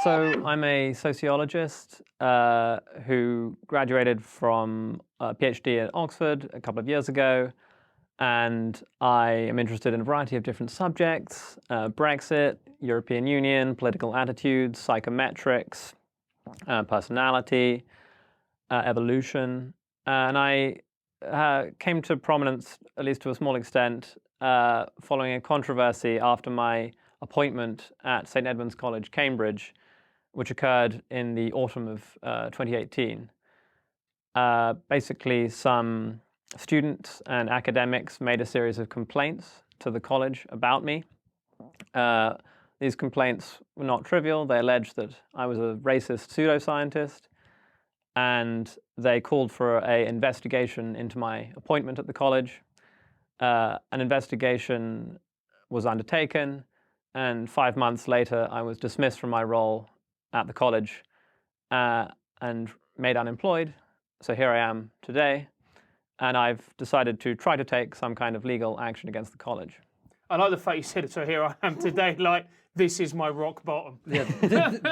So I'm a sociologist who graduated from a PhD at Oxford a couple of years ago, and I am interested in a variety of different subjects: Brexit, European Union, political attitudes, psychometrics, personality, evolution. And I came to prominence, at least to a small extent, following a controversy after my appointment at St Edmund's College, Cambridge, which occurred in the autumn of 2018. Basically, some students and academics made a series of complaints to the college about me. These complaints were not trivial. They alleged that I was a racist pseudoscientist, and they called for an investigation into my appointment at the college. An investigation was undertaken, and 5 months later, I was dismissed from my role at the college and made unemployed. So here I am today, and I've decided to try to take some kind of legal action against the college. I like the fact you said it, so here I am today, like, this is my rock bottom. Yeah,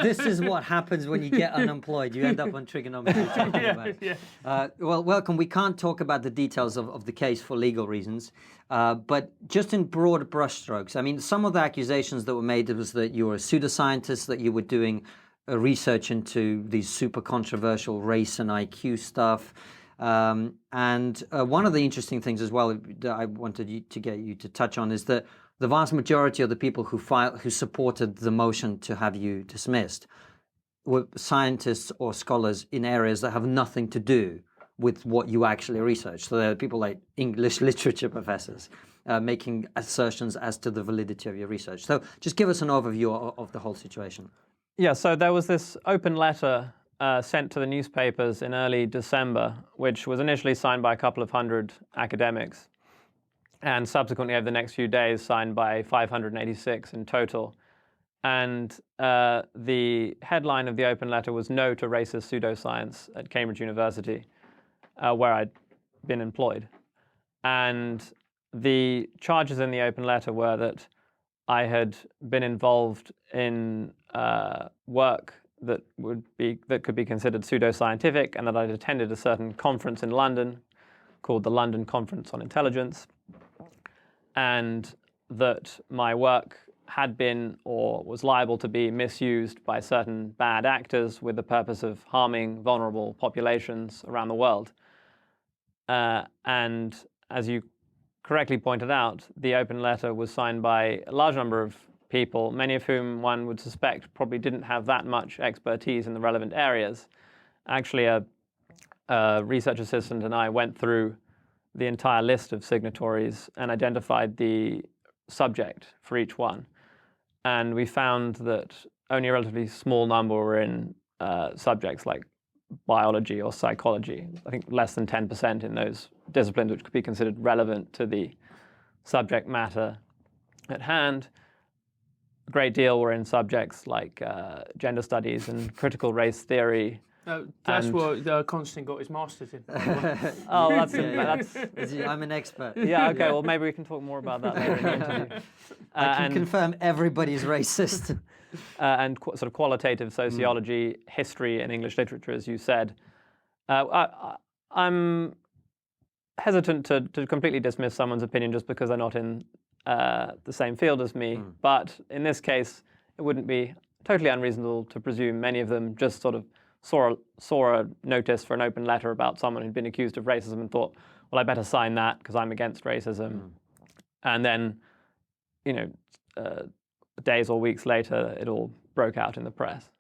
this is what happens when you get unemployed. You end up on TRIGGERnometry talking about it. Yeah. Well, welcome. We can't talk about the details of the case for legal reasons, but just in broad brushstrokes, I mean, some of the accusations that were made was that you were a pseudoscientist, that you were doing research into these super controversial race and IQ stuff. And one of the interesting things as well that I wanted to get you to touch on is that the vast majority of the people who supported the motion to have you dismissed were scientists or scholars in areas that have nothing to do with what you actually research. So there are people like English literature professors making assertions as to the validity of your research. So just give us an overview of the whole situation. Yeah, so there was this open letter sent to the newspapers in early December, which was initially signed by a couple of hundred academics, and subsequently over the next few days signed by 586 in total. And the headline of the open letter was "No to Racist Pseudoscience" at Cambridge University, where I'd been employed. And the charges in the open letter were that I had been involved in work that could be considered pseudoscientific, and that I'd attended a certain conference in London called the London Conference on Intelligence, and that my work had been or was liable to be misused by certain bad actors with the purpose of harming vulnerable populations around the world. And as you correctly pointed out, the open letter was signed by a large number of people, many of whom one would suspect probably didn't have that much expertise in the relevant areas. Actually, a research assistant and I went through the entire list of signatories and identified the subject for each one. And we found that only a relatively small number were in subjects like biology or psychology. I think less than 10% in those disciplines which could be considered relevant to the subject matter at hand. A great deal were in subjects like gender studies and critical race theory. That's what Constantine got his master's in. Oh, I'm an expert. Yeah, okay, well, maybe we can talk more about that later in the interview. I can confirm everybody's racist. And sort of qualitative sociology, history, and English literature, as you said. I'm hesitant to completely dismiss someone's opinion just because they're not in the same field as me. But in this case, it wouldn't be totally unreasonable to presume many of them just sort of saw a notice for an open letter about someone who'd been accused of racism and thought, well, I better sign that because I'm against racism. And then, you know, days or weeks later, it all broke out in the press.